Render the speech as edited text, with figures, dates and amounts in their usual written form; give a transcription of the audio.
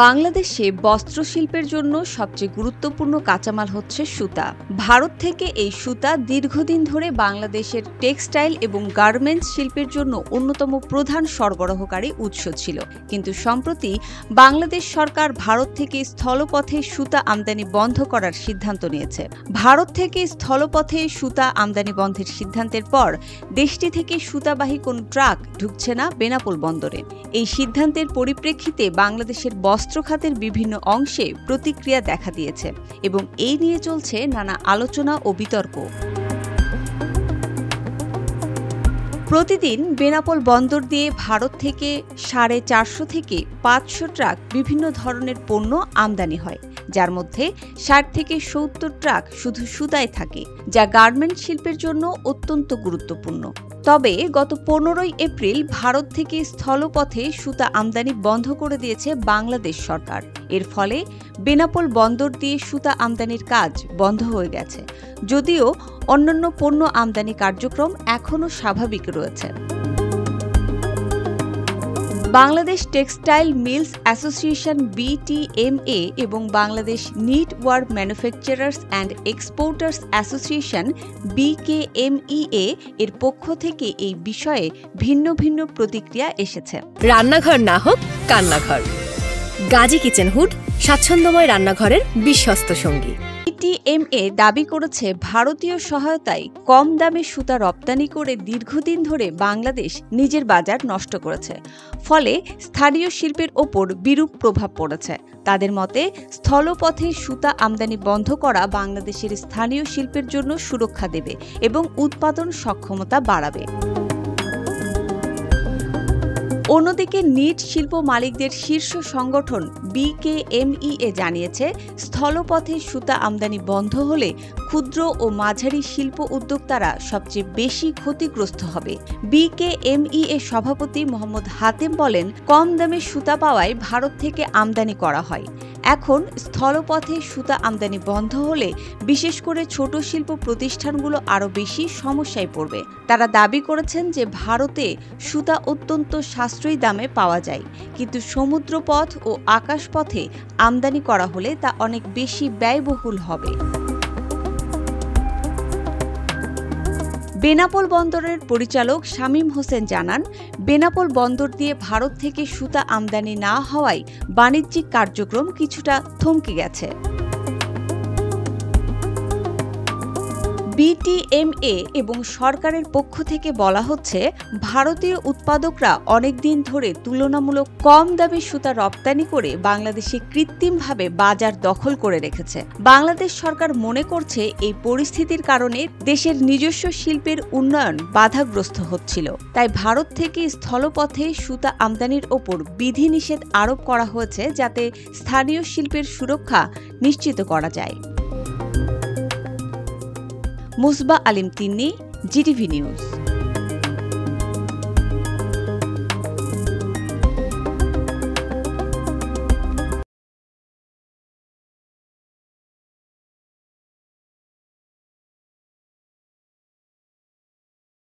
বাংলাদেশে বস্ত্রশিল্পের জন্য সবচেয়ে গুরুত্বপূর্ণ কাঁচামাল হচ্ছে সুতা। ভারত থেকে এই সুতা দীর্ঘদিন ধরে বাংলাদেশের টেক্সটাইল এবং গার্মেন্টস শিল্পের জন্য অন্যতম প্রধান সরবরাহকারী উৎস ছিল। কিন্তু সম্প্রতি বাংলাদেশ সরকার ভারত থেকে স্থলপথে সুতা আমদানি বন্ধ করার সিদ্ধান্ত নিয়েছে। ভারত থেকে স্থলপথে সুতা আমদানি বন্ধের সিদ্ধান্তের পর দেশটি থেকে সুতাবাহী কোনো ট্রাক ঢুকছে না বেনাপোল বন্দরে। এই সিদ্ধান্তের পরিপ্রেক্ষিতে বাংলাদেশের বস্ত্র খাতের বিভিন্ন অংশে প্রতিক্রিয়া দেখা দিয়েছে এবং এই নিয়ে চলছে নানা আলোচনা ও বিতর্ক। প্রতিদিন বেনাপোল বন্দর দিয়ে ভারত থেকে 450 থেকে 500 ট্রাক বিভিন্ন ধরনের পণ্য আমদানি হয়, যার মধ্যে 60 থেকে 70 ট্রাক শুধু সুতায় থাকে, যা গার্মেন্টস শিল্পের জন্য অত্যন্ত গুরুত্বপূর্ণ। তবে গত 15 এপ্রিল ভারত থেকে স্থলপথে সুতা আমদানি বন্ধ করে দিয়েছে বাংলাদেশ সরকার। এর ফলে বেনাপোল বন্দর দিয়ে সুতা আমদানির কাজ বন্ধ হয়ে গেছে, যদিও অন্যান্য পণ্য আমদানি কার্যক্রম এখনও স্বাভাবিক রয়েছে। Bangladesh textile mills association BTMA এবং Bangladesh knitwear manufacturers and exporters association BKMEA এর পক্ষ থেকে এই বিষয়ে ভিন্ন ভিন্ন প্রতিক্রিয়া এসেছে। রান্নাঘর না হোক কান্নাঘর, গাজী কিচেন হুড স্বাচ্ছন্দ্যময় রান্নাঘরের বিশ্বস্ত সঙ্গী। BTMA দাবি করেছে ভারতীয় সহায়তায় কম দামে সুতা রপ্তানি করে দীর্ঘদিন ধরে বাংলাদেশ নিজের বাজার নষ্ট করেছে, ফলে স্থানীয় শিল্পের ওপর বিরূপ প্রভাব পড়েছে। তাদের মতে স্থলপথে সুতা আমদানি বন্ধ করা বাংলাদেশের স্থানীয় শিল্পের জন্য সুরক্ষা দেবে এবং উৎপাদন সক্ষমতা বাড়াবে। অন্যদিকে নিট শিল্প মালিকদের শীর্ষ সংগঠন BKMEA জানিয়েছে, স্থলপথে সুতা আমদানি বন্ধ হলে ক্ষুদ্র ও মাঝারি শিল্প উদ্যোক্তারা সবচেয়ে বেশি ক্ষতিগ্রস্ত হবে। BKMEA সভাপতি মোহাম্মদ হাতেম বলেন, কম দামে সুতা পাওয়ায় ভারত থেকে আমদানি করা হয়। এখন স্থলপথে সুতা আমদানি বন্ধ হলে বিশেষ করে ছোট শিল্প প্রতিষ্ঠানগুলো আরও বেশি সমস্যায় পড়বে। তারা দাবি করেছেন যে ভারতে সুতা অত্যন্ত সাশ্রয়ী দামে পাওয়া যায়, কিন্তু সমুদ্রপথ ও আকাশপথে আমদানি করা হলে তা অনেক বেশি ব্যয়বহুল হবে। বেনাপোল বন্দরের পরিচালক শামীম হোসেন জানান, বেনাপোল বন্দর দিয়ে ভারত থেকে সুতা আমদানি না হওয়ায় বাণিজ্যিক কার্যক্রম কিছুটা থমকে গেছে। BTMA এবং সরকারের পক্ষ থেকে বলা হচ্ছে, ভারতীয় উৎপাদকরা অনেকদিন ধরে তুলনামূলক কম দামে সুতা রপ্তানি করে বাংলাদেশে কৃত্রিমভাবে বাজার দখল করে রেখেছে। বাংলাদেশ সরকার মনে করছে এই পরিস্থিতির কারণে দেশের নিজস্ব শিল্পের উন্নয়ন বাধাগ্রস্ত হচ্ছিল, তাই ভারত থেকে স্থলপথে সুতা আমদানির ওপর বিধিনিষেধ আরোপ করা হয়েছে, যাতে স্থানীয় শিল্পের সুরক্ষা নিশ্চিত করা যায়। মুসবা আলিম তিন্নি, GTV নিউজ।